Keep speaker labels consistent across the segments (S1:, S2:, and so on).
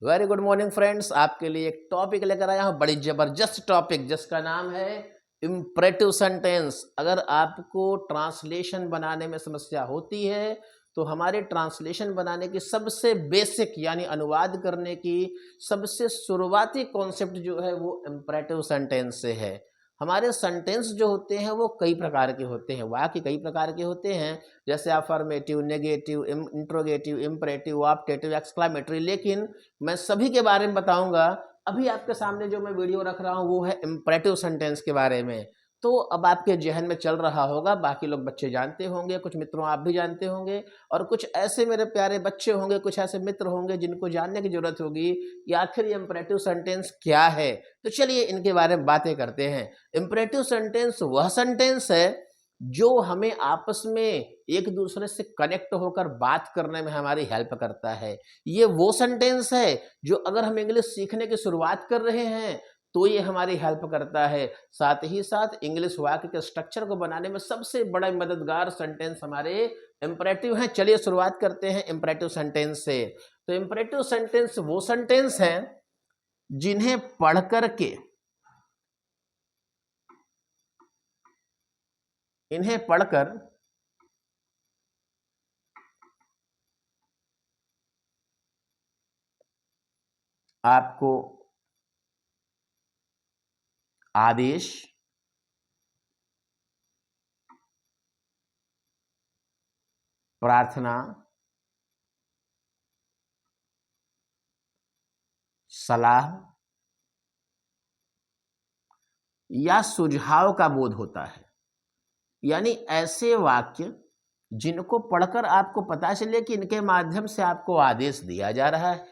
S1: Very good morning friends. आपके लिए एक टॉपिक लेकर आया हूँ, बड़ी जबरदस्त टॉपिक जिसका नाम है इम्परेटिव सेंटेंस। अगर आपको ट्रांसलेशन बनाने में समस्या होती है तो हमारे ट्रांसलेशन बनाने की सबसे बेसिक यानी अनुवाद करने की सबसे शुरुआती कॉन्सेप्ट जो है वो इम्परेटिव सेंटेंस से है। हमारे सेंटेंस जो होते हैं वो कई प्रकार के होते हैं, वाक्य कई प्रकार के होते हैं, जैसे affirmative, negative, interrogative, imperative, optative, exclamatory. लेकिन मैं सभी के बारे में बताऊंगा। अभी आपके सामने जो मैं वीडियो रख रहा हूं वो है इम्परेटिव सेंटेंस के बारे में। तो अब आपके जहन में चल रहा होगा, बाकी लोग बच्चे जानते होंगे, कुछ मित्रों आप भी जानते होंगे, और कुछ ऐसे मेरे प्यारे बच्चे होंगे, कुछ ऐसे मित्र होंगे जिनको जानने की जरूरत होगी कि आखिर ये इम्परेटिव सेंटेंस क्या है। तो चलिए इनके बारे में बातें करते हैं। इम्परेटिव सेंटेंस वह सेंटेंस है जो हमें आपस में एक दूसरे से कनेक्ट होकर बात करने में हमारी हेल्प करता है। ये वो सेंटेंस है जो अगर हम इंग्लिश सीखने की शुरुआत कर रहे हैं तो ये हमारी हेल्प करता है। साथ ही साथ इंग्लिश वाक्य के स्ट्रक्चर को बनाने में सबसे बड़ा मददगार सेंटेंस हमारे इम्परेटिव हैं। चलिए शुरुआत करते हैं इम्परेटिव सेंटेंस से। तो इम्परेटिव सेंटेंस वो सेंटेंस हैं जिन्हें पढ़ करके इन्हें पढ़कर आपको आदेश, प्रार्थना, सलाह या सुझाव का बोध होता है। यानी ऐसे वाक्य जिनको पढ़कर आपको पता चले कि इनके माध्यम से आपको आदेश दिया जा रहा है,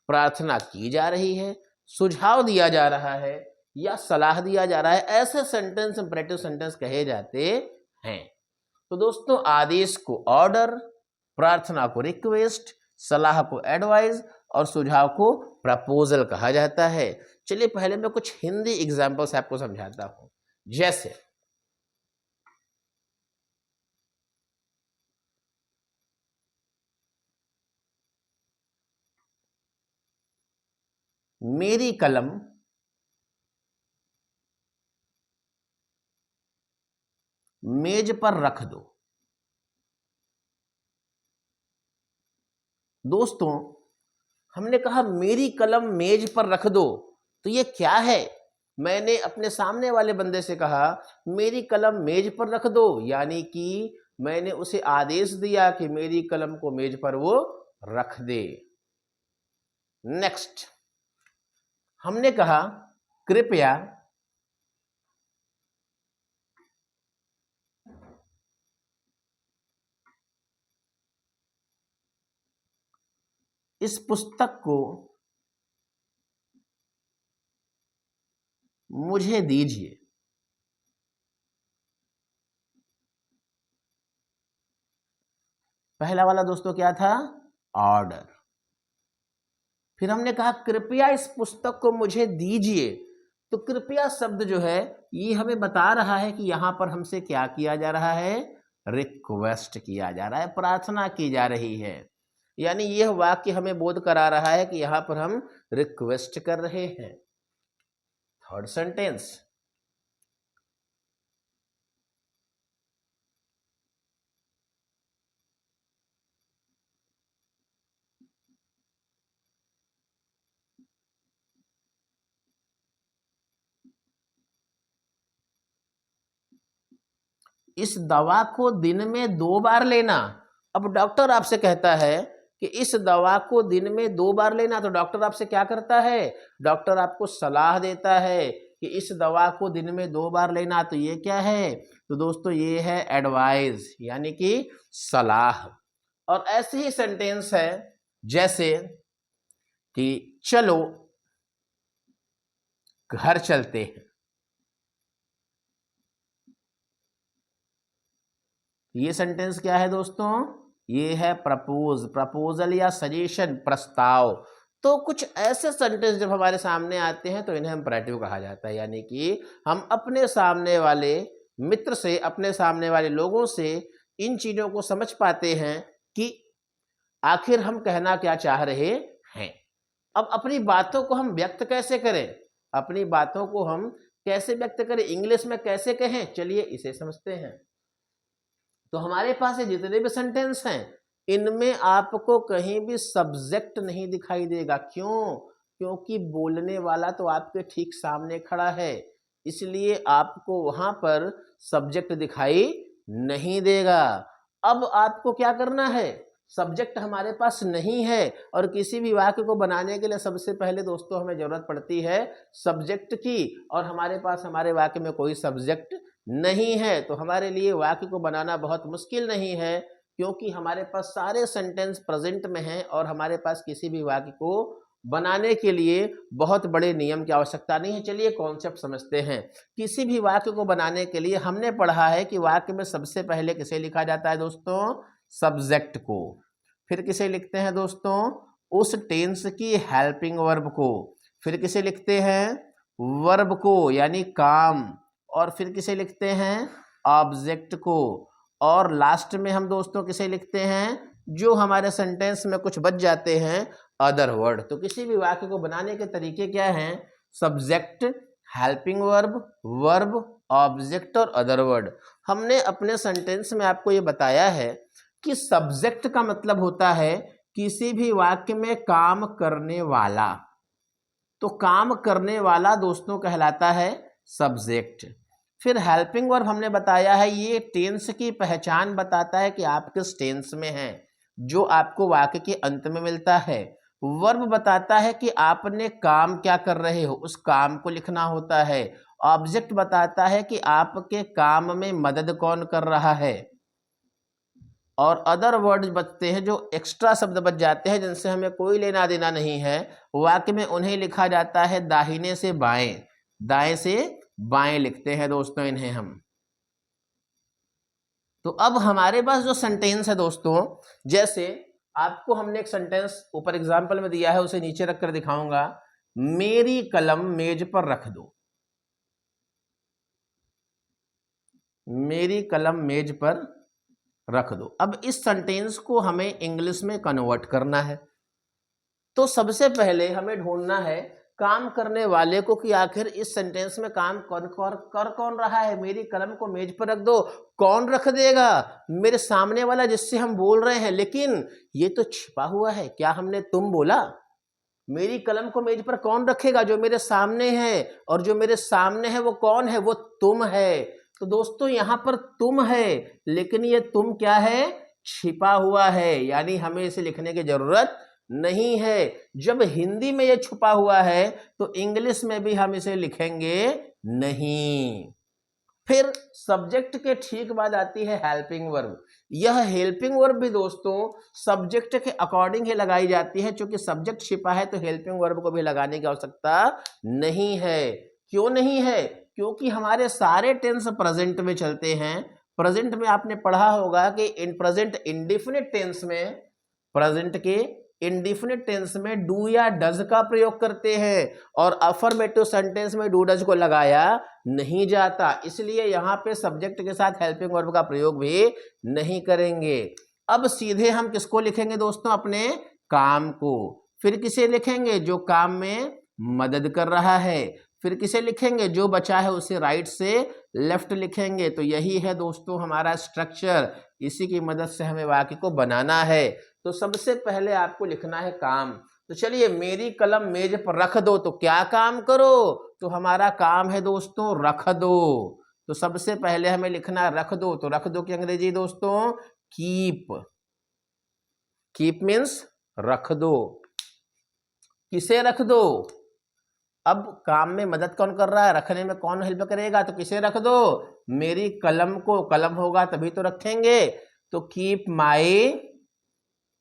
S1: प्रार्थना की जा रही है, सुझाव दिया जा रहा है या सलाह दिया जा रहा है, ऐसे सेंटेंस इम्परेटिव सेंटेंस कहे जाते हैं। तो दोस्तों, आदेश को ऑर्डर, प्रार्थना को रिक्वेस्ट, सलाह को एडवाइस और सुझाव को प्रपोजल कहा जाता है। चलिए पहले मैं कुछ हिंदी एग्जाम्पल्स आपको समझाता हूं। जैसे मेरी कलम मेज पर रख दो। दोस्तों, हमने कहा मेरी कलम मेज पर रख दो, तो ये क्या है? मैंने अपने सामने वाले बंदे से कहा मेरी कलम मेज पर रख दो, यानी कि मैंने उसे आदेश दिया कि मेरी कलम को मेज पर वो रख दे। नेक्स्ट, हमने कहा कृपया इस पुस्तक को मुझे दीजिए। पहला वाला दोस्तों क्या था? ऑर्डर। फिर हमने कहा कृपया इस पुस्तक को मुझे दीजिए। तो कृपया शब्द जो है ये हमें बता रहा है कि यहां पर हमसे क्या किया जा रहा है? रिक्वेस्ट किया जा रहा है, प्रार्थना की जा रही है। यानी यह वाक्य हमें बोध करा रहा है कि यहां पर हम रिक्वेस्ट कर रहे हैं। थर्ड सेंटेंस, इस दवा को दिन में 2 बार लेना। अब डॉक्टर आपसे कहता है कि इस दवा को दिन में 2 बार लेना, तो डॉक्टर आपसे क्या करता है? डॉक्टर आपको सलाह देता है कि इस दवा को दिन में 2 बार लेना। तो ये क्या है? तो दोस्तों ये है एडवाइस, यानी कि सलाह। और ऐसे ही सेंटेंस है जैसे कि चलो घर चलते हैं। ये सेंटेंस क्या है दोस्तों? ये है प्रपोजल या सजेशन, प्रस्ताव। तो कुछ ऐसे सेंटेंस जब हमारे सामने आते हैं तो इन्हें इम्परेटिव कहा जाता है। यानी कि हम अपने सामने वाले मित्र से, अपने सामने वाले लोगों से इन चीजों को समझ पाते हैं कि आखिर हम कहना क्या चाह रहे हैं। अब अपनी बातों को हम व्यक्त कैसे करें, अपनी बातों को हम कैसे व्यक्त करें, इंग्लिश में कैसे कहें, चलिए इसे समझते हैं। तो हमारे पास ये जितने भी सेंटेंस हैं इनमें आपको कहीं भी सब्जेक्ट नहीं दिखाई देगा। क्यों? क्योंकि बोलने वाला तो आपके ठीक सामने खड़ा है, इसलिए आपको वहां पर सब्जेक्ट दिखाई नहीं देगा। अब आपको क्या करना है, सब्जेक्ट हमारे पास नहीं है और किसी भी वाक्य को बनाने के लिए सबसे पहले दोस्तों हमें जरूरत पड़ती है सब्जेक्ट की, और हमारे पास हमारे वाक्य में कोई सब्जेक्ट नहीं है। तो हमारे लिए वाक्य को बनाना बहुत मुश्किल नहीं है, क्योंकि हमारे पास सारे सेंटेंस प्रेजेंट में हैं और हमारे पास किसी भी वाक्य को बनाने के लिए बहुत बड़े नियम की आवश्यकता नहीं है। चलिए कॉन्सेप्ट समझते हैं। किसी भी वाक्य को बनाने के लिए हमने पढ़ा है कि वाक्य में सबसे पहले किसे लिखा जाता है दोस्तों, सब्जेक्ट को। फिर किसे लिखते हैं दोस्तों, उस टेंस की हेल्पिंग वर्ब को। फिर किसे लिखते हैं, वर्ब को यानी काम। और फिर किसे लिखते हैं, ऑब्जेक्ट को। और लास्ट में हम दोस्तों किसे लिखते हैं, जो हमारे सेंटेंस में कुछ बच जाते हैं, अदर वर्ड। तो किसी भी वाक्य को बनाने के तरीके क्या हैं, subject, helping verb, verb, object और अदर वर्ड। हमने अपने सेंटेंस में आपको ये बताया है कि सब्जेक्ट का मतलब होता है किसी भी वाक्य में काम करने वाला। तो काम करने वाला दोस्तों कहलाता है सब्जेक्ट। फिर हेल्पिंग वर्ब हमने बताया है, ये टेंस की पहचान बताता है कि आप किस टेंस में हैं, जो आपको वाक्य के अंत में मिलता है। वर्ब बताता है कि आपने काम क्या कर रहे हो, उस काम को लिखना होता है। ऑब्जेक्ट बताता है कि आपके काम में मदद कौन कर रहा है। और अदर वर्ड्स बचते हैं, जो एक्स्ट्रा शब्द बच जाते हैं जिनसे हमें कोई लेना देना नहीं है, वाक्य में उन्हें लिखा जाता है दाहिने से बाएं, दाएं से बाएं लिखते हैं दोस्तों इन्हें हम। तो अब हमारे पास जो सेंटेंस है दोस्तों, जैसे आपको हमने एक सेंटेंस ऊपर एग्जाम्पल में दिया है, उसे नीचे रख कर दिखाऊंगा। मेरी कलम मेज पर रख दो। मेरी कलम मेज पर रख दो। अब इस सेंटेंस को हमें इंग्लिश में कन्वर्ट करना है, तो सबसे पहले हमें ढूंढना है काम करने वाले को, कि आखिर इस सेंटेंस में काम कर कौन रहा है। मेरी कलम को मेज पर रख दो, कौन रख देगा, मेरे सामने वाला जिससे हम बोल रहे हैं। लेकिन ये तो छिपा हुआ है, क्या हमने तुम बोला? मेरी कलम को मेज पर कौन रखेगा, जो मेरे सामने है, और जो मेरे सामने है वो कौन है, वो तुम है। तो दोस्तों यहां पर तुम है, लेकिन ये तुम क्या है, छिपा हुआ है, यानी हमें इसे लिखने की जरूरत नहीं है। जब हिंदी में ये छुपा हुआ है तो इंग्लिश में भी हम इसे लिखेंगे नहीं। फिर सब्जेक्ट के ठीक बाद आती है हेल्पिंग वर्ब। यह हेल्पिंग वर्ब भी दोस्तों सब्जेक्ट के अकॉर्डिंग ही लगाई जाती है, क्योंकि सब्जेक्ट छिपा है तो हेल्पिंग वर्ब को भी लगाने की आवश्यकता नहीं है। क्यों नहीं है? क्योंकि हमारे सारे टेंस प्रेजेंट में चलते हैं। प्रेजेंट में आपने पढ़ा होगा कि इन प्रेजेंट इंडिफिनिट टेंस में, प्रेजेंट के इंडिफिनिट टेंस में डू या डज का प्रयोग करते हैं, और अफर्मेटिव सेंटेंस में डू डज को लगाया नहीं जाता, इसलिए यहां पे सब्जेक्ट के साथ हेल्पिंग वर्ब का प्रयोग भी नहीं करेंगे। अब सीधे हम किसको लिखेंगे दोस्तों, अपने काम को। फिर किसे लिखेंगे, जो काम में मदद कर रहा है। फिर किसे लिखेंगे, जो बचा है उसे राइट से लेफ्ट लिखेंगे। तो यही है दोस्तों हमारा स्ट्रक्चर, इसी की मदद से हमें वाक्य को बनाना है। तो सबसे पहले आपको लिखना है काम। तो चलिए, मेरी कलम मेज पर रख दो, तो क्या काम करो, तो हमारा काम है दोस्तों रख दो। तो सबसे पहले हमें लिखना है रख दो। तो रख दो की अंग्रेजी दोस्तों कीप। कीप मीन्स रख दो। किसे रख दो? अब काम में मदद कौन कर रहा है, रखने में कौन हेल्प करेगा, तो किसे रख दो, मेरी कलम को। कलम होगा तभी तो रखेंगे, तो कीप माई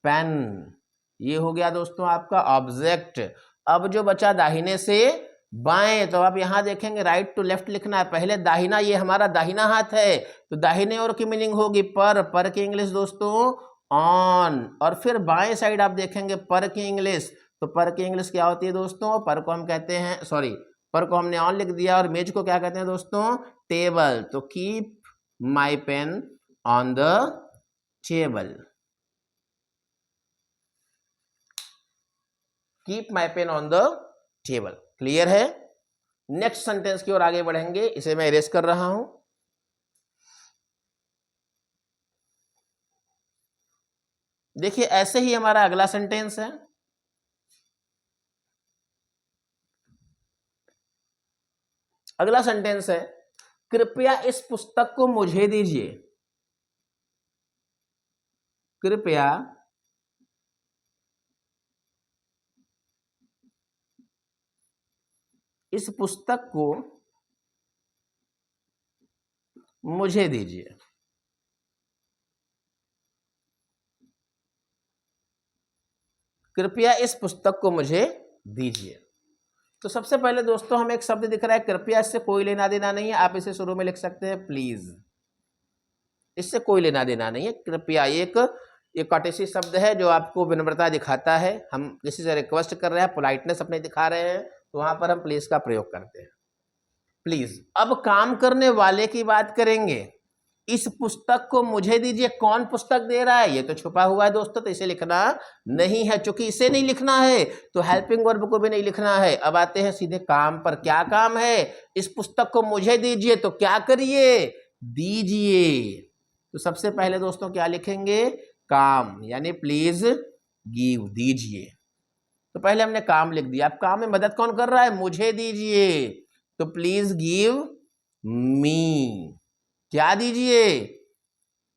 S1: पेन। ये हो गया दोस्तों आपका ऑब्जेक्ट। अब जो बचा दाहिने से बाएं, तो आप यहां देखेंगे राइट टू लेफ्ट लिखना है। पहले दाहिना, ये हमारा दाहिना हाथ है, तो दाहिने ओर की मीनिंग होगी पर की इंग्लिश दोस्तों ऑन। और फिर बाएं साइड आप देखेंगे पर की इंग्लिश, तो पर की इंग्लिश क्या होती है दोस्तों, पर को हम कहते हैं, सॉरी, पर को हमने ऑन लिख दिया, और मेज को क्या कहते हैं दोस्तों, टेबल। तो keep my pain on the table. Keep my pain on the table. Clear है? नेक्स्ट सेंटेंस की ओर आगे बढ़ेंगे, इसे मैं इरेज कर रहा हूं। देखिए ऐसे ही हमारा अगला सेंटेंस है। अगला सेंटेंस है, कृपया इस पुस्तक को मुझे दीजिए। कृपया इस पुस्तक को मुझे दीजिए। कृपया इस पुस्तक को मुझे दीजिए। तो सबसे पहले दोस्तों हमें एक शब्द दिख रहा है कृपया, इससे कोई लेना देना नहीं है। आप इसे शुरू में लिख सकते हैं प्लीज, इससे कोई लेना देना नहीं है। कृपया एक कॉटेसी शब्द है जो आपको विनम्रता दिखाता है। हम किसी से रिक्वेस्ट कर रहे हैं, पोलाइटनेस अपने दिखा रहे हैं, तो वहां पर हम प्लीज का प्रयोग करते हैं, प्लीज। अब काम करने वाले की बात करेंगे। इस पुस्तक को मुझे दीजिए, कौन पुस्तक दे रहा है? ये तो छुपा हुआ है दोस्तों, तो इसे लिखना नहीं है। चूंकि इसे नहीं लिखना है तो हेल्पिंग वर्ब को भी नहीं लिखना है। अब आते हैं सीधे काम पर। क्या काम है? इस पुस्तक को मुझे दीजिए, तो क्या करिए? दीजिए। तो सबसे पहले दोस्तों क्या लिखेंगे? काम, यानी प्लीज गिव, दीजिए। तो पहले हमने काम लिख दिया। अब काम में मदद कौन कर रहा है? मुझे दीजिए, तो प्लीज गिव मी। क्या दीजिए?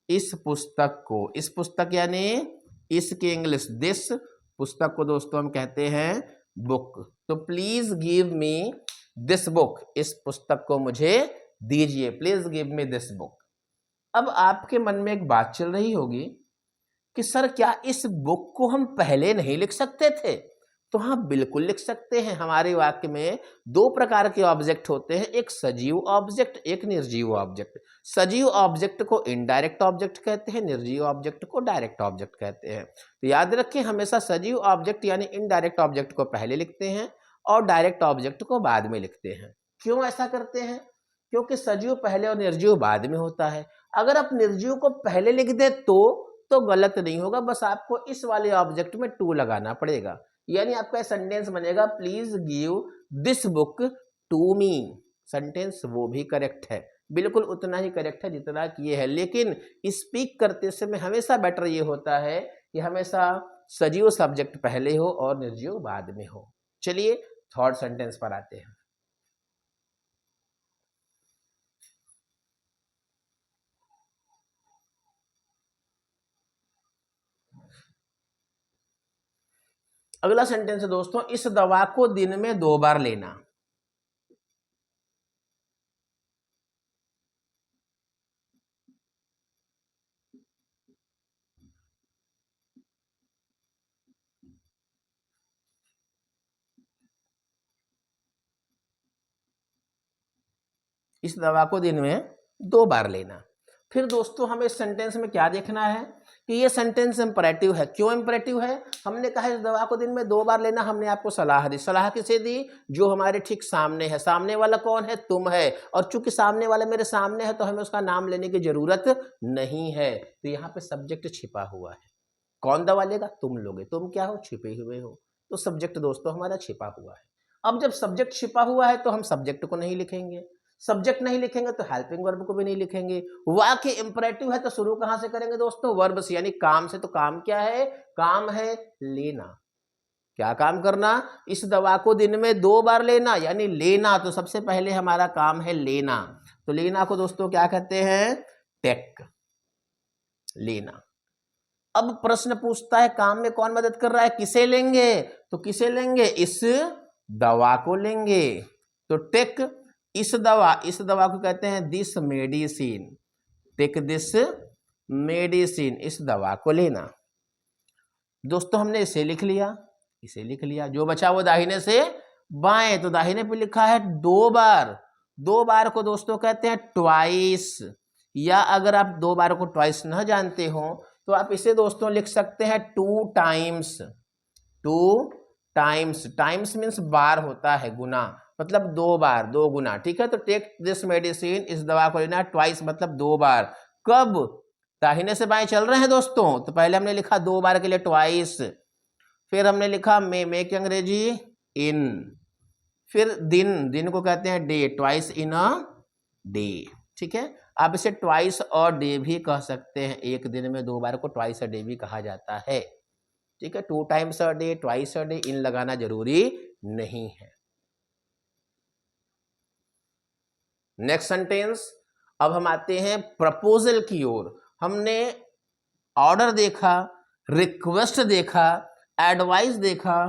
S1: इस पुस्तक को। इस पुस्तक यानी इसकी इंग्लिश दिस, पुस्तक को दोस्तों हम कहते हैं बुक। तो please give me this book, इस पुस्तक को मुझे दीजिए, please give me this book. अब आपके मन में एक बात चल रही होगी कि सर क्या इस बुक को हम पहले नहीं लिख सकते थे? तो हाँ, बिल्कुल लिख सकते हैं। हमारे वाक्य में दो प्रकार के ऑब्जेक्ट होते हैं, एक सजीव ऑब्जेक्ट, एक निर्जीव ऑब्जेक्ट। सजीव ऑब्जेक्ट को इनडायरेक्ट ऑब्जेक्ट कहते हैं, निर्जीव ऑब्जेक्ट को डायरेक्ट ऑब्जेक्ट कहते हैं। तो याद रखें, हमेशा सजीव ऑब्जेक्ट यानी इनडायरेक्ट ऑब्जेक्ट को पहले लिखते हैं और डायरेक्ट ऑब्जेक्ट को बाद में लिखते हैं। क्यों ऐसा करते हैं? क्योंकि सजीव पहले और निर्जीव बाद में होता है। अगर आप निर्जीव को पहले लिख दे तो गलत नहीं होगा, बस आपको इस वाले ऑब्जेक्ट में टू लगाना पड़ेगा। यानी आपका सेंटेंस बनेगा please give this book to me. Sentence वो भी करेक्ट है, बिल्कुल उतना ही करेक्ट है जितना कि ये है। लेकिन स्पीक करते समय हमेशा बेटर ये होता है कि हमेशा सजीव सब्जेक्ट पहले हो और निर्जीव बाद में हो। चलिए थर्ड सेंटेंस पर आते हैं। अगला सेंटेंस है दोस्तों, इस दवा को दिन में 2 बार लेना। इस दवा को दिन में 2 बार लेना। फिर दोस्तों हमें इस सेंटेंस में क्या देखना है कि ये सेंटेंस इंपरेटिव है। क्यों इंपरेटिव है? हमने कहा इस दवा को दिन में 2 बार लेना, हमने आपको सलाह दी। सलाह किसे दी? जो हमारे ठीक सामने है। सामने वाला कौन है? तुम है। और चूंकि सामने वाला मेरे सामने है तो हमें उसका नाम लेने की जरूरत नहीं है। तो यहाँ पे सब्जेक्ट छिपा हुआ है। कौन दवा लेगा? तुम लोगे। तुम क्या हो? छिपे हुए हो। तो सब्जेक्ट दोस्तों हमारा छिपा हुआ है। अब जब सब्जेक्ट छिपा हुआ है तो हम सब्जेक्ट को नहीं लिखेंगे। सब्जेक्ट नहीं लिखेंगे तो हेल्पिंग वर्ब को भी नहीं लिखेंगे। वाक्य इंपरेटिव है तो शुरू कहां से करेंगे दोस्तों? वर्ब से, यानी काम से। तो काम क्या है? काम है लेना। क्या काम करना? इस दवा को दिन में 2 बार लेना, यानी लेना। तो सबसे पहले हमारा काम है लेना। तो लेना को दोस्तों क्या कहते हैं? टेक, लेना। अब प्रश्न पूछता है काम में कौन मदद कर रहा है? किसे लेंगे? तो किसे लेंगे? इस दवा को लेंगे। तो टेक इस दवा को कहते हैं this medicine. Take this medicine, इस दवा को लेना। दोस्तों हमने इसे लिख लिया, इसे लिख लिया। जो बचा वो दाहिने से बाएं। तो दाहिने पे लिखा है 2 बार। 2 बार को दोस्तों कहते हैं ट्वाइस। या अगर आप 2 बार को ट्वाइस न जानते हो तो आप इसे दोस्तों लिख सकते हैं 2 टाइम्स। 2 टाइम्स, टाइम्स मीन्स बार होता है, गुना, मतलब 2 बार, 2 गुना। ठीक है, तो टेक दिस मेडिसिन, इस दवा को लेना। ट्वाइस मतलब 2 बार। कब? दाहिने से बाएं चल रहे हैं दोस्तों। तो पहले हमने लिखा 2 बार के लिए ट्वाइस। फिर हमने लिखा मे की अंग्रेजी इन, फिर दिन, दिन को कहते हैं day, twice in a day, ठीक है। आप इसे ट्वाइस अ डे भी कह सकते हैं, एक दिन में 2 बार को ट्वाइस अ डे भी कहा जाता है, ठीक है। 2 times a day, twice a day, इन लगाना जरूरी नहीं है। नेक्स्ट सेंटेंस, अब हम आते हैं प्रपोजल की ओर। हमने ऑर्डर देखा, रिक्वेस्ट देखा, एडवाइस देखा,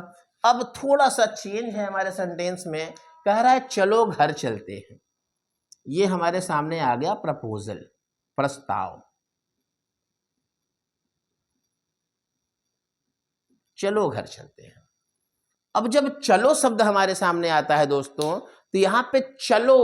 S1: अब थोड़ा सा चेंज है हमारे सेंटेंस में, कह रहा है चलो घर चलते हैं। ये हमारे सामने आ गया प्रपोजल, प्रस्ताव, चलो घर चलते हैं। अब जब चलो शब्द हमारे सामने आता है दोस्तों, तो यहां पे चलो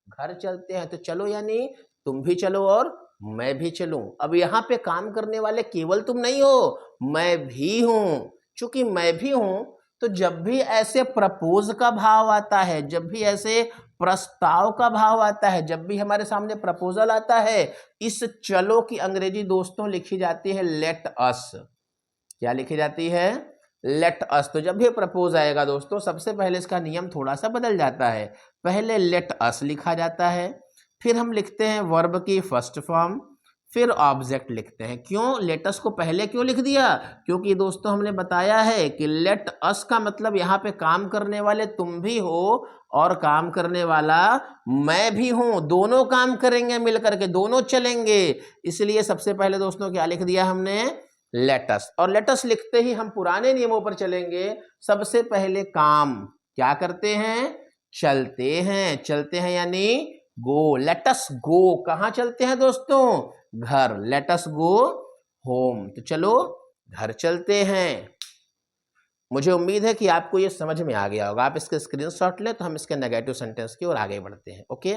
S1: घर चलते हैं, तो चलो यानी तुम भी चलो और मैं भी चलूं। अब यहां पे काम करने वाले केवल तुम नहीं हो, मैं भी हूं। चूंकि मैं भी हूं, तो जब भी ऐसे प्रपोज का भाव आता है, जब भी ऐसे प्रस्ताव का भाव आता है, जब भी हमारे सामने प्रपोजल आता है, इस चलो की अंग्रेजी दोस्तों लिखी जाती है लेट अस। क्या लिखी जाती है? Let us. तो जब भी प्रपोज आएगा दोस्तों, सबसे पहले इसका नियम थोड़ा सा बदल जाता है। पहले लेट अस लिखा जाता है, फिर हम लिखते हैं वर्ब की फर्स्ट फॉर्म, फिर ऑब्जेक्ट लिखते हैं। क्यों लेट अस को पहले क्यों लिख दिया? क्योंकि दोस्तों हमने बताया है कि लेट अस का मतलब यहाँ पे काम करने वाले तुम भी हो और काम करने वाला मैं भी हूं, दोनों काम करेंगे मिलकर के, दोनों चलेंगे। इसलिए सबसे पहले दोस्तों क्या लिख दिया हमने? लेटस। और लेटस लिखते ही हम पुराने नियमों पर चलेंगे। सबसे पहले काम क्या करते हैं? चलते हैं। चलते हैं यानी गो, लेटस गो। कहां चलते हैं दोस्तों? घर, लेटस गो होम। तो चलो घर चलते हैं। मुझे उम्मीद है कि आपको ये समझ में आ गया होगा। आप इसके स्क्रीनशॉट ले, तो हम इसके नेगेटिव सेंटेंस की ओर आगे बढ़ते हैं। ओके,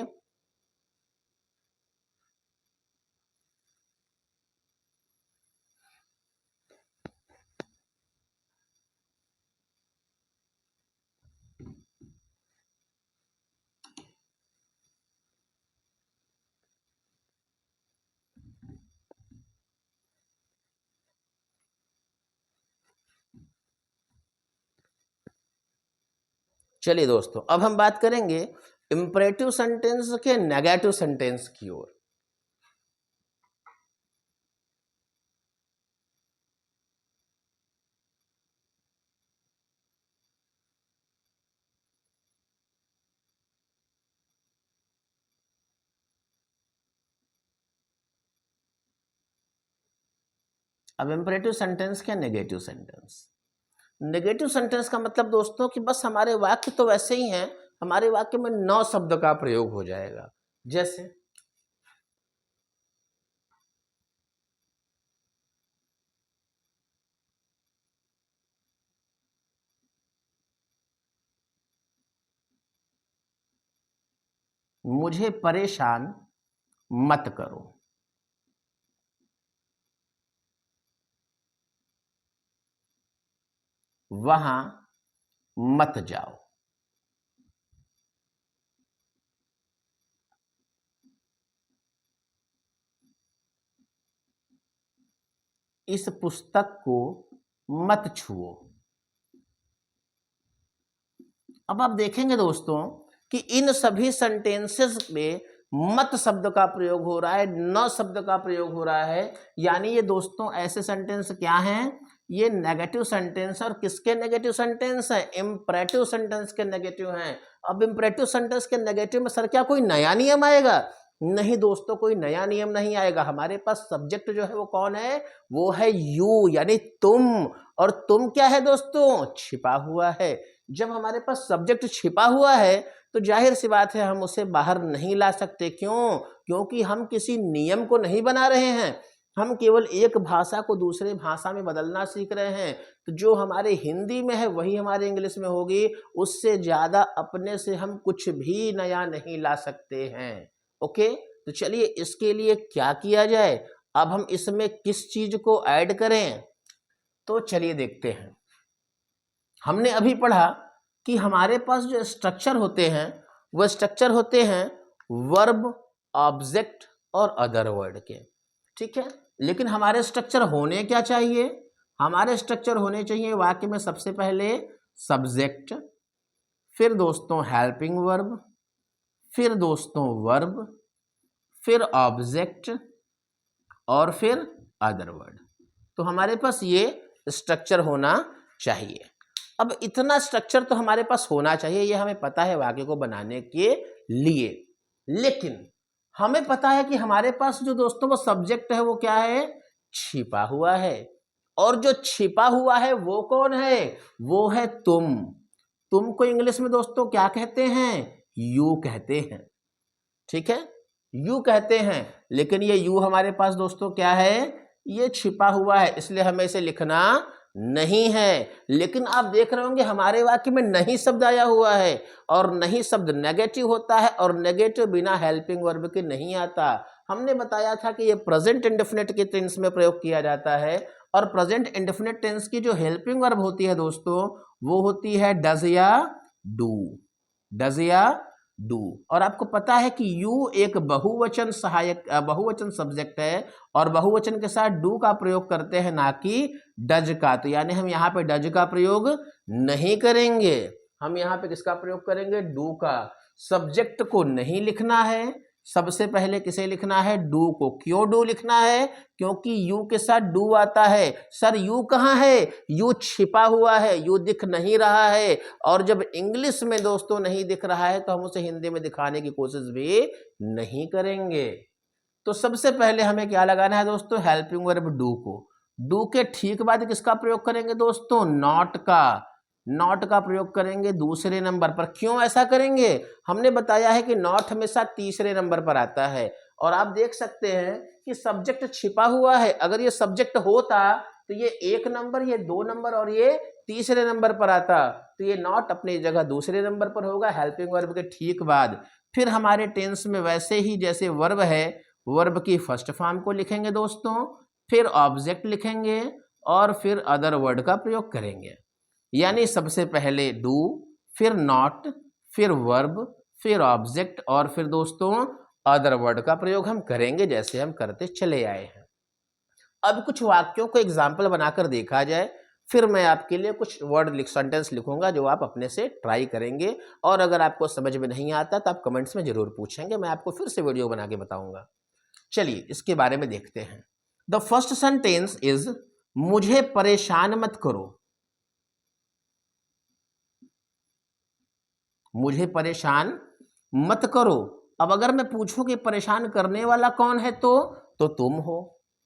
S1: चलिए दोस्तों, अब हम बात करेंगे इंपरेटिव सेंटेंस के नेगेटिव सेंटेंस की ओर। अब इंपरेटिव सेंटेंस क्या, नेगेटिव सेंटेंस। नेगेटिव सेंटेंस का मतलब दोस्तों कि बस हमारे वाक्य तो वैसे ही हैं, हमारे वाक्य में न शब्द का प्रयोग हो जाएगा। जैसे मुझे परेशान मत करो, वहां मत जाओ, इस पुस्तक को मत छुओ। अब आप देखेंगे दोस्तों कि इन सभी सेंटेंसेस में मत शब्द का प्रयोग हो रहा है, न शब्द का प्रयोग हो रहा है। यानी ये दोस्तों ऐसे सेंटेंस क्या हैं? ये नेगेटिव सेंटेंस। और किसके नेगेटिव सेंटेंस है? इंपरेटिव सेंटेंस के नेगेटिव हैं। अब इंपरेटिव सेंटेंस के नेगेटिव में सर क्या कोई नया नियम आएगा? नहीं दोस्तों, कोई नया नियम नहीं आएगा। हमारे पास सब्जेक्ट जो है वो कौन है? वो है यू, यानी तुम। और तुम क्या है दोस्तों? छिपा हुआ है। जब हमारे पास सब्जेक्ट छिपा हुआ है, तो जाहिर सी बात है हम उसे बाहर नहीं ला सकते। क्यों? क्योंकि हम किसी नियम को नहीं बना रहे हैं, हम केवल एक भाषा को दूसरे भाषा में बदलना सीख रहे हैं। तो जो हमारे हिंदी में है वही हमारे इंग्लिश में होगी, उससे ज़्यादा अपने से हम कुछ भी नया नहीं ला सकते हैं। ओके, तो चलिए इसके लिए क्या किया जाए, अब हम इसमें किस चीज़ को ऐड करें, तो चलिए देखते हैं। हमने अभी पढ़ा कि हमारे पास जो स्ट्रक्चर होते हैं वह स्ट्रक्चर होते हैं वर्ब, ऑब्जेक्ट और अदर वर्ड के, ठीक है। लेकिन हमारे स्ट्रक्चर होने क्या चाहिए? हमारे स्ट्रक्चर होने चाहिए वाक्य में सबसे पहले सब्जेक्ट, फिर दोस्तों हेल्पिंग वर्ब, फिर दोस्तों वर्ब, फिर ऑब्जेक्ट और फिर अदर वर्ड। तो हमारे पास ये स्ट्रक्चर होना चाहिए। अब इतना स्ट्रक्चर तो हमारे पास होना चाहिए, ये हमें पता है वाक्य को बनाने के लिए, लेकिन हमें पता है कि हमारे पास जो दोस्तों वो सब्जेक्ट है वो क्या है, छिपा हुआ है। और जो छिपा हुआ है वो कौन है, वो है तुम। तुम को इंग्लिश में दोस्तों क्या कहते हैं, यू कहते हैं, ठीक है, यू कहते हैं। लेकिन ये यू हमारे पास दोस्तों क्या है, ये छिपा हुआ है, इसलिए हमें इसे लिखना नहीं है। लेकिन आप देख रहे होंगे हमारे वाक्य में नहीं शब्द आया हुआ है, और नहीं शब्द नेगेटिव होता है, और नेगेटिव बिना हेल्पिंग वर्ब के नहीं आता। हमने बताया था कि ये प्रेजेंट इंडेफिनिट के टेंस में प्रयोग किया जाता है, और प्रेजेंट इंडेफिनिट टेंस की जो हेल्पिंग वर्ब होती है दोस्तों वो होती है डज या डू, डज या डू। और आपको पता है कि यू एक बहुवचन सहायक बहुवचन सब्जेक्ट है, और बहुवचन के साथ डू का प्रयोग करते हैं, ना कि डज का। तो यानी हम यहाँ पे डज का प्रयोग नहीं करेंगे, हम यहाँ पे किसका प्रयोग करेंगे, डू का। सब्जेक्ट को नहीं लिखना है, सबसे पहले किसे लिखना है, डू को। क्यों डू लिखना है, क्योंकि यू के साथ डू आता है। सर यू कहाँ है, यू छिपा हुआ है, यू दिख नहीं रहा है, और जब इंग्लिश में दोस्तों नहीं दिख रहा है तो हम उसे हिंदी में दिखाने की कोशिश भी नहीं करेंगे। तो सबसे पहले हमें क्या लगाना है दोस्तों, हेल्पिंग वर्ब डू को। डू के ठीक बाद किसका प्रयोग करेंगे दोस्तों, नॉट का। नॉट का प्रयोग करेंगे दूसरे नंबर पर। क्यों ऐसा करेंगे, हमने बताया है कि नॉट हमेशा तीसरे नंबर पर आता है। और आप देख सकते हैं कि सब्जेक्ट छिपा हुआ है, अगर ये सब्जेक्ट होता तो ये 1 नंबर, ये 2 नंबर और ये तीसरे नंबर पर आता, तो ये नॉट अपनी जगह दूसरे नंबर पर होगा हेल्पिंग वर्ब के ठीक बाद। फिर हमारे टेंस में वैसे ही जैसे वर्ब है, वर्ब की फर्स्ट फॉर्म को लिखेंगे दोस्तों, फिर ऑब्जेक्ट लिखेंगे, और फिर अदर वर्ड का प्रयोग करेंगे। यानी सबसे पहले डू, फिर नॉट, फिर वर्ब, फिर ऑब्जेक्ट, और फिर दोस्तों अदर वर्ड का प्रयोग हम करेंगे जैसे हम करते चले आए हैं। अब कुछ वाक्यों को एग्जाम्पल बनाकर देखा जाए, फिर मैं आपके लिए कुछ वर्ड सेंटेंस लिखूंगा जो आप अपने से ट्राई करेंगे, और अगर आपको समझ में नहीं आता तो आप कमेंट्स में जरूर पूछेंगे, मैं आपको फिर से वीडियो बना के बताऊंगा। चलिए इसके बारे में देखते हैं। द फर्स्ट सेंटेंस इज मुझे परेशान मत करो। मुझे परेशान मत करो। अब अगर मैं पूछूं कि परेशान करने वाला कौन है, तो तुम हो।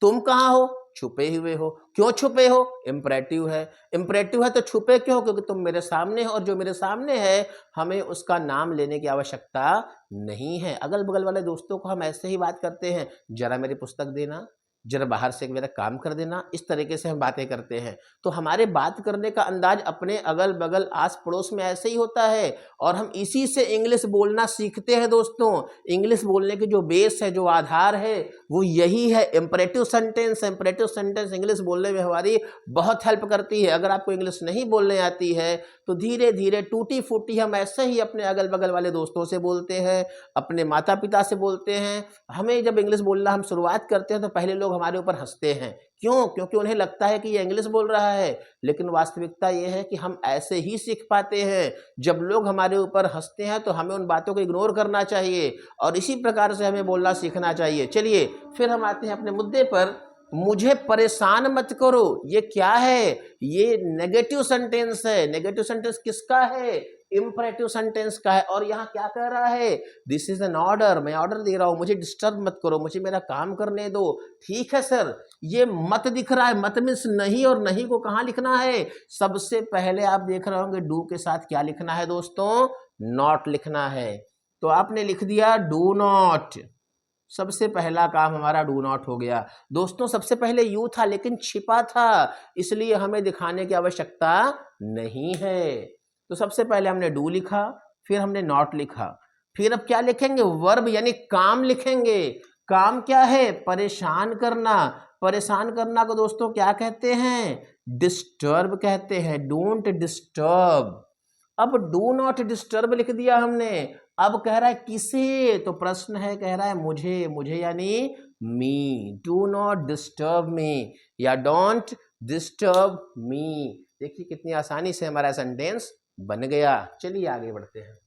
S1: तुम कहाँ हो, छुपे हुए हो। क्यों छुपे हो, इंपरेटिव है। इंपरेटिव है तो छुपे क्यों, क्योंकि तुम मेरे सामने हो, और जो मेरे सामने है हमें उसका नाम लेने की आवश्यकता नहीं है। अगल बगल वाले दोस्तों को हम ऐसे ही बात करते हैं, जरा मेरी पुस्तक देना, जरा बाहर से मेरा काम कर देना, इस तरीके से हम बातें करते हैं। तो हमारे बात करने का अंदाज अपने अगल बगल आस पड़ोस में ऐसे ही होता है, और हम इसी से इंग्लिश बोलना सीखते हैं दोस्तों। इंग्लिश बोलने की जो बेस है, जो आधार है, वो यही है, imperative sentence. Imperative sentence English बोलने में हमारी बहुत हेल्प करती है। अगर आपको इंग्लिश नहीं बोलने आती है तो धीरे धीरे टूटी फूटी हम ऐसे ही अपने अगल बगल वाले दोस्तों से बोलते हैं, अपने माता पिता से बोलते हैं। हमें जब इंग्लिश बोलना हम शुरुआत करते हैं तो पहले लोग हमारे ऊपर हंसते हैं। क्यों, क्योंकि उन्हें लगता है कि ये इंग्लिश बोल रहा है, लेकिन वास्तविकता ये है कि हम ऐसे ही सीख पाते हैं। जब लोग हमारे ऊपर हंसते हैं तो हमें उन बातों को इग्नोर करना चाहिए, और इसी प्रकार से हमें बोलना सीखना चाहिए। चलिए फिर हम आते हैं अपने मुद्दे पर। मुझे परेशान मत करो, ये क्या है, ये नेगेटिव सेंटेंस है। नेगेटिव सेंटेंस किसका है, इंपरेटिव सेंटेंस का है। और यहाँ क्या कह रहा है, दिस इज एन ऑर्डर, मैं ऑर्डर दे रहा हूं, मुझे डिस्टर्ब मत करो, मुझे मेरा काम करने दो। ठीक है सर, ये मत दिख रहा है, मत मीन्स नहीं, और नहीं को कहाँ लिखना है, सबसे पहले आप देख रहे होंगे डू के साथ क्या लिखना है दोस्तों, नॉट लिखना है। तो आपने लिख दिया डू नॉट, सबसे पहला काम हमारा डू नॉट हो गया। दोस्तों सबसे पहले यू था लेकिन छिपा था, इसलिए हमें दिखाने की आवश्यकता नहीं है। तो सबसे पहले हमने डू लिखा, फिर हमने नॉट लिखा, फिर अब क्या लिखेंगे, वर्ब यानी काम लिखेंगे। काम क्या है, परेशान करना। परेशान करना को दोस्तों क्या कहते हैं, डिस्टर्ब कहते हैं, डोंट डिस्टर्ब। अब डू नॉट डिस्टर्ब लिख दिया हमने, अब कह रहा है किसे, तो प्रश्न है, कह रहा है मुझे, मुझे यानी मी, डू नॉट डिस्टर्ब मी या डोंट डिस्टर्ब मी। देखिए कितनी आसानी से हमारा सेंटेंस बन गया। चलिए आगे बढ़ते हैं।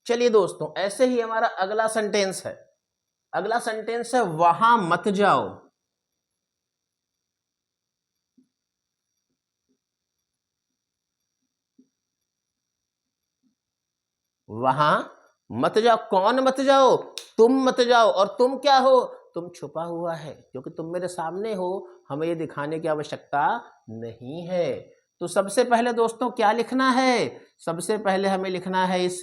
S1: चलिए दोस्तों, ऐसे ही हमारा अगला सेंटेंस है। अगला सेंटेंस है वहां मत जाओ। वहां मत जाओ, कौन मत जाओ? तुम मत जाओ। और तुम क्या हो? तुम छुपा हुआ है, क्योंकि तुम मेरे सामने हो, हमें ये दिखाने की आवश्यकता नहीं है। तो सबसे पहले दोस्तों क्या लिखना है? सबसे पहले हमें लिखना है इस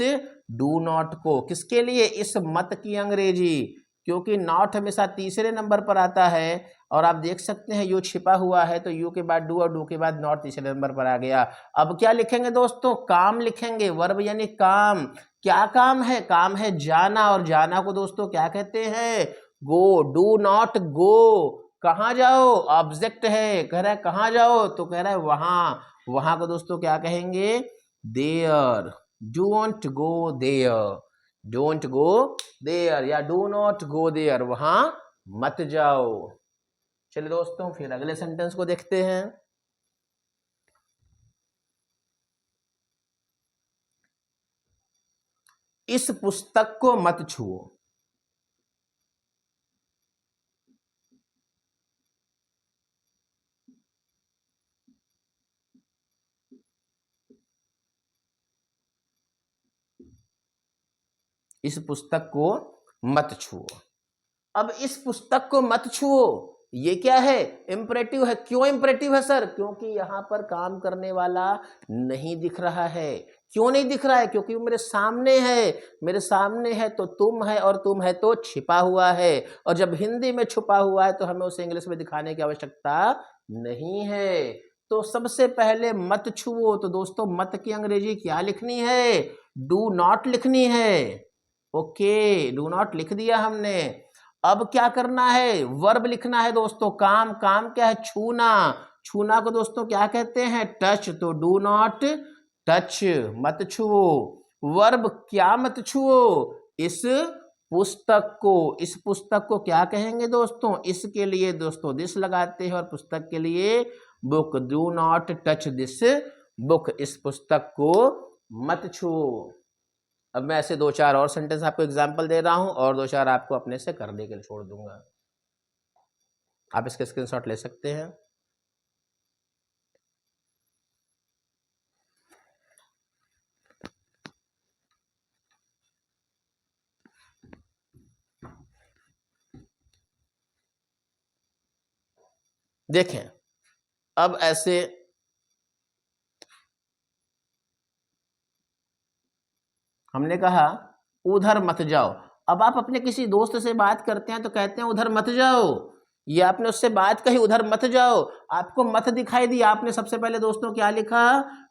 S1: डू नॉट को। किसके लिए? इस मत की अंग्रेजी, क्योंकि नॉट हमेशा तीसरे नंबर पर आता है। और आप देख सकते हैं यू छिपा हुआ है, तो यू के बाद डू और डू के बाद नॉट तीसरे नंबर पर आ गया। अब क्या लिखेंगे दोस्तों? काम लिखेंगे, वर्ब यानी काम। क्या काम है? काम है जाना, और जाना को दोस्तों क्या कहते हैं? गो। Do not go. कहाँ जाओ? ऑब्जेक्ट है, कह रहा है कहाँ जाओ, तो कह रहा है वहां। वहां को दोस्तों क्या कहेंगे? There. Don't go there. Don't go there या डू नॉट गो देयर, वहां मत जाओ। चलिए दोस्तों फिर अगले सेंटेंस को देखते हैं। इस पुस्तक को मत छुओ। इस पुस्तक को मत छुओ। अब इस पुस्तक को मत छुओ, ये क्या है? इंपरेटिव है। क्यों इंपरेटिव है सर? क्योंकि यहां पर काम करने वाला नहीं दिख रहा है। क्यों नहीं दिख रहा है? क्योंकि वो मेरे सामने है। मेरे सामने है तो तुम है, और तुम है तो छिपा हुआ है। और जब हिंदी में छुपा हुआ है तो हमें उसे इंग्लिश में दिखाने की आवश्यकता नहीं है। तो सबसे पहले मत छुओ, तो दोस्तों मत की अंग्रेजी क्या लिखनी है? डू नॉट लिखनी है। ओके, डू नॉट लिख दिया हमने। अब क्या करना है? वर्ब लिखना है दोस्तों। काम, काम क्या है? छूना। छूना को दोस्तों क्या कहते हैं? टच। तो डू नॉट टच, मत छुओ। वर्ब क्या मत छुओ? इस पुस्तक को। इस पुस्तक को क्या कहेंगे दोस्तों? इसके लिए दोस्तों दिस लगाते हैं, और पुस्तक के लिए book. Do not touch this book. इस पुस्तक को मत छुओ। अब मैं ऐसे दो चार और सेंटेंस आपको एग्जाम्पल दे रहा हूं, और दो चार आपको अपने से करने के लिए छोड़ दूंगा। आप इसके स्क्रीनशॉट ले सकते हैं। देखें, अब ऐसे हमने कहा उधर मत जाओ। अब आप अपने किसी दोस्त से बात करते हैं तो कहते हैं उधर मत जाओ। ये आपने उससे बात कही उधर मत जाओ, आपको मत दिखाई दी, आपने सबसे पहले दोस्तों क्या लिखा?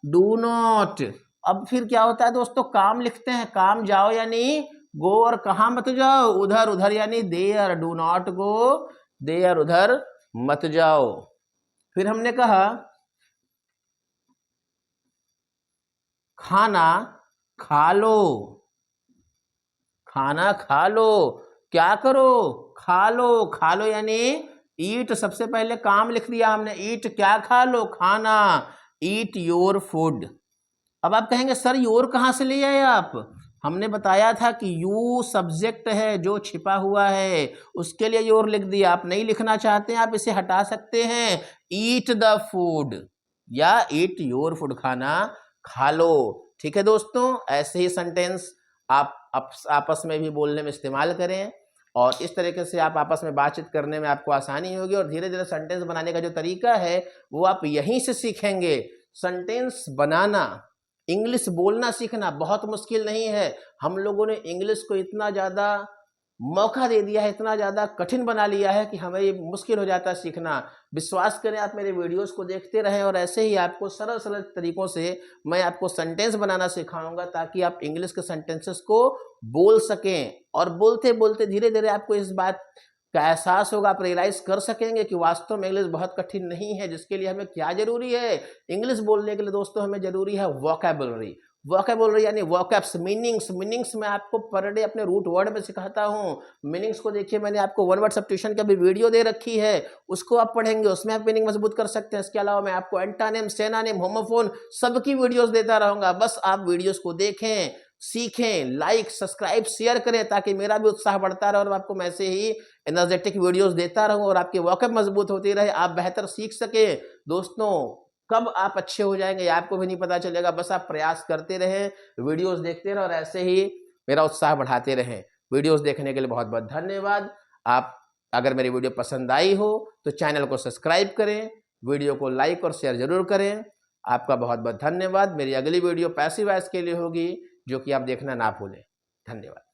S1: Do not. अब फिर क्या होता है दोस्तों? काम लिखते हैं। काम जाओ यानी गो, और कहाँ मत जाओ? उधर। उधर यानी there. Do not go there, उधर मत जाओ। फिर हमने कहा खाना खा लो। खाना खा लो। क्या करो? खा लो। खा लो यानी ईट। सबसे पहले काम लिख दिया हमने। ईट क्या? खा लो, खाना। Eat your food. अब आप कहेंगे सर योर कहाँ से ले आए आप? हमने बताया था कि यू सब्जेक्ट है जो छिपा हुआ है, उसके लिए योर लिख दिया। आप नहीं लिखना चाहते हैं, आप इसे हटा सकते हैं। ईट द फूड या ईट योर फूड, खाना खा लो। ठीक है दोस्तों, ऐसे ही सेंटेंस आप आपस में भी बोलने में इस्तेमाल करें, और इस तरीके से आप आपस में बातचीत करने में आपको आसानी होगी। और धीरे धीरे सेंटेंस बनाने का जो तरीका है वो आप यहीं से सीखेंगे। सेंटेंस बनाना, इंग्लिश बोलना सीखना बहुत मुश्किल नहीं है। हम लोगों ने इंग्लिश को इतना ज़्यादा मौका दे दिया है, इतना ज़्यादा कठिन बना लिया है कि हमें ये मुश्किल हो जाता है सीखना। विश्वास करें, आप मेरे वीडियोस को देखते रहें, और ऐसे ही आपको सरल सरल तरीकों से मैं आपको सेंटेंस बनाना सिखाऊंगा, ताकि आप इंग्लिश के सेंटेंसेस को बोल सकें। और बोलते बोलते धीरे धीरे आपको इस बात का एहसास होगा, आप रियलाइज कर सकेंगे कि वास्तव में इंग्लिश बहुत कठिन नहीं है। जिसके लिए हमें क्या जरूरी है? इंग्लिश बोलने के लिए दोस्तों हमें जरूरी है वोकैबुलरी। वोकेबुलरी यानी वोकैब्स, मीनिंग्स मैं आपको पर डे अपने रूट वर्ड में सिखाता हूँ। मीनिंग्स को देखिए, मैंने आपको वन वर्ड सब्स्टिट्यूशन की भी वीडियो दे रखी है, उसको आप पढ़ेंगे, उसमें आप मीनिंग मजबूत कर सकते हैं। इसके अलावा मैं आपको एंटानिम, सिनोनिम, होमोफोन सबकी वीडियोस देता रहूंगा। बस आप वीडियोस को देखें, सीखें, लाइक, सब्सक्राइब, शेयर करें, ताकि मेरा भी उत्साह बढ़ता रहे और आपको मैं ऐसे ही एनर्जेटिक वीडियोस देता रहूं और आपकी वोकैब मजबूत होती रहे, आप बेहतर सीख सके। दोस्तों, कब आप अच्छे हो जाएंगे आपको भी नहीं पता चलेगा। बस आप प्रयास करते रहें, वीडियोस देखते रहें और ऐसे ही मेरा उत्साह बढ़ाते रहें। वीडियोस देखने के लिए बहुत बहुत धन्यवाद। आप अगर मेरी वीडियो पसंद आई हो तो चैनल को सब्सक्राइब करें, वीडियो को लाइक और शेयर जरूर करें। आपका बहुत बहुत धन्यवाद। मेरी अगली वीडियो पैसिव वॉइस के लिए होगी, जो कि आप देखना ना भूलें। धन्यवाद।